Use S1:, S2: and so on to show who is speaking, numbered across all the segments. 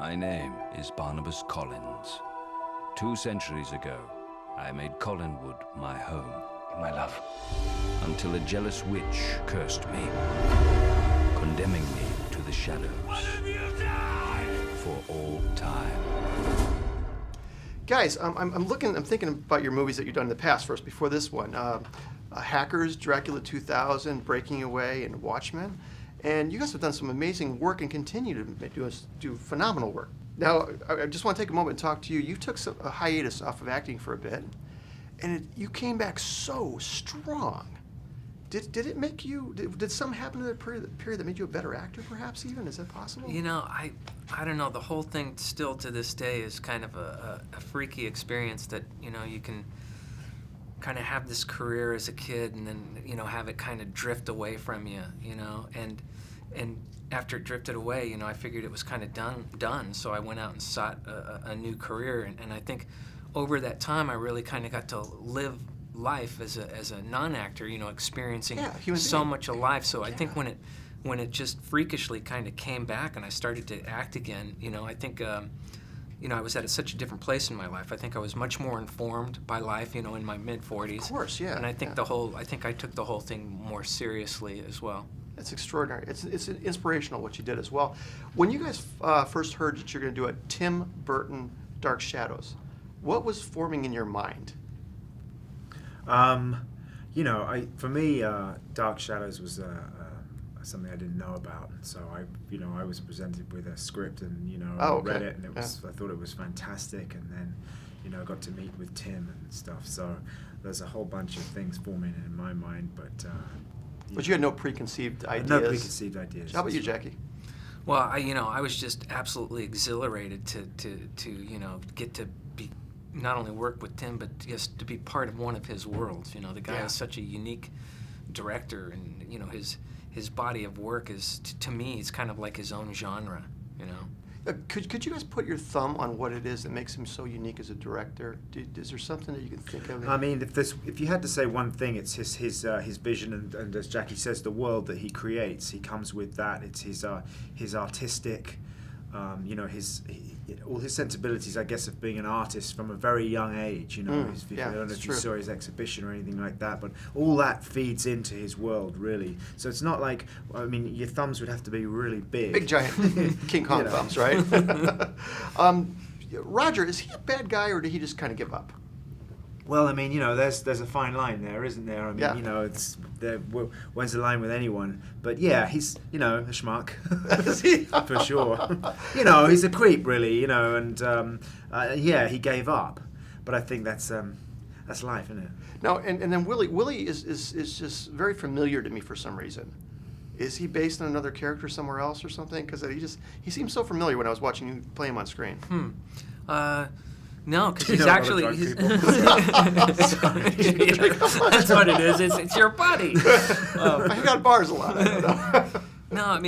S1: My name is Barnabas Collins. 2 centuries ago, I made Collinwood my home.
S2: My love.
S1: Until a jealous witch cursed me, condemning me to the shadows. What have you done? For all time.
S3: Guys, I'm thinking about your movies that you've done in the past. First, before this one, Hackers, Dracula 2000, Breaking Away, and Watchmen. And you guys have done some amazing work and continue to do phenomenal work. Now, I just want to take a moment and talk to you. You took a hiatus off of acting for a bit, and you came back so strong. Did it make you? Did something happen in that period that made you a better actor? Perhaps even is that possible?
S4: You know, I don't know. The whole thing still to this day is kind of a freaky experience that you can kind of have this career as a kid and then have it kind of drift away from you, and after it drifted away, I figured it was kind of done. So I went out and sought a new career, and I think over that time I really kind of got to live life as a non-actor, experiencing so much of life. So I think when it just freakishly kind of came back and I started to act again, I think I was at such a different place in my life. I think I was much more informed by life, in my mid-40s. Of
S3: course, yeah.
S4: And I think I took the whole thing more seriously as well.
S3: It's extraordinary. It's inspirational what you did as well. When you guys first heard that you're going to do a Tim Burton Dark Shadows, what was forming in your mind?
S5: For me, Dark Shadows was something I didn't know about, and so I was presented with a script, and I read it, and I thought it was fantastic, and then I got to meet with Tim and stuff. So there's a whole bunch of things forming in my mind, but
S3: you had no preconceived ideas.
S5: No preconceived ideas.
S3: How about you, Jackie?
S4: Well, I was just absolutely exhilarated to get to be not only work with Tim, but just to be part of one of his worlds. The guy is such a unique director, and his body of work is to me, it's kind of like his own genre.
S3: Could you guys put your thumb on what it is that makes him so unique as a director? Is there something that you can think of?
S5: I mean, if you had to say one thing, it's his vision, and as Jackie says, the world that he creates. He comes with that. It's his artistic, all his sensibilities, I guess, of being an artist from a very young age. I don't know if you saw his exhibition or anything like that, but all that feeds into his world, really. So it's not like, your thumbs would have to be really big.
S3: Big, giant King Kong thumbs, right? Roger, is he a bad guy, or did he just kind of give up?
S5: Well, there's a fine line there, isn't there? It's where's the line with anyone? But yeah, he's a schmuck for sure. He's a creep, really. And he gave up. But I think that's life, isn't it?
S3: No, and then Willie is just very familiar to me for some reason. Is he based on another character somewhere else or something? Because he seems so familiar when I was watching you play him on screen.
S4: No, because he's actually... That's what it is. It's your buddy.
S3: I hang out bars a lot. I don't know.
S4: No,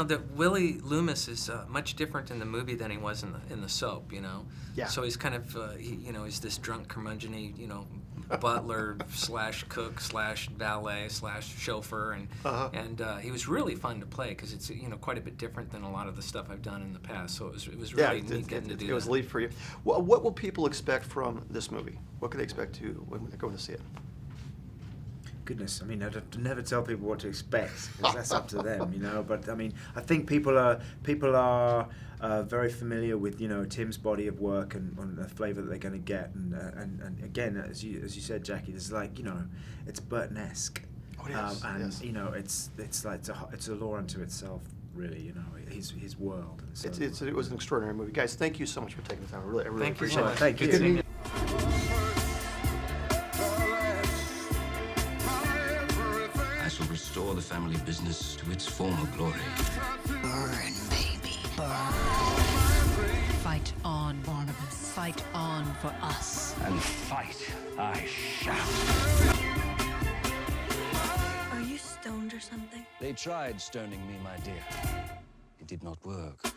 S4: that Willie Loomis is much different in the movie than he was in the soap,
S3: Yeah.
S4: So he's kind of, he's this drunk curmudgeon-y, butler / cook / valet / chauffeur, and he was really fun to play because it's quite a bit different than a lot of the stuff I've done in the past. So it was really neat getting to do that.
S3: It was leap for you. What will people expect from this movie? What can they expect when they're going to see it?
S5: Goodness, I'd never tell people what to expect because that's up to them, But I think people are very familiar with Tim's body of work and the flavour that they're going to get, and again, as you said, Jackie, there's it's Burton-esque.
S3: Oh, it is.
S5: And it's a law unto itself, really. His world. And so
S3: it was an extraordinary movie, guys. Thank you so much for taking the time. I really appreciate it.
S5: Thank you.
S1: Restore the family business to its former glory.
S6: Burn, baby, burn. Fight on, Barnabas. Fight on for us.
S1: And fight I shall.
S7: Are you stoned or something?
S1: They tried stoning me, my dear. It did not work.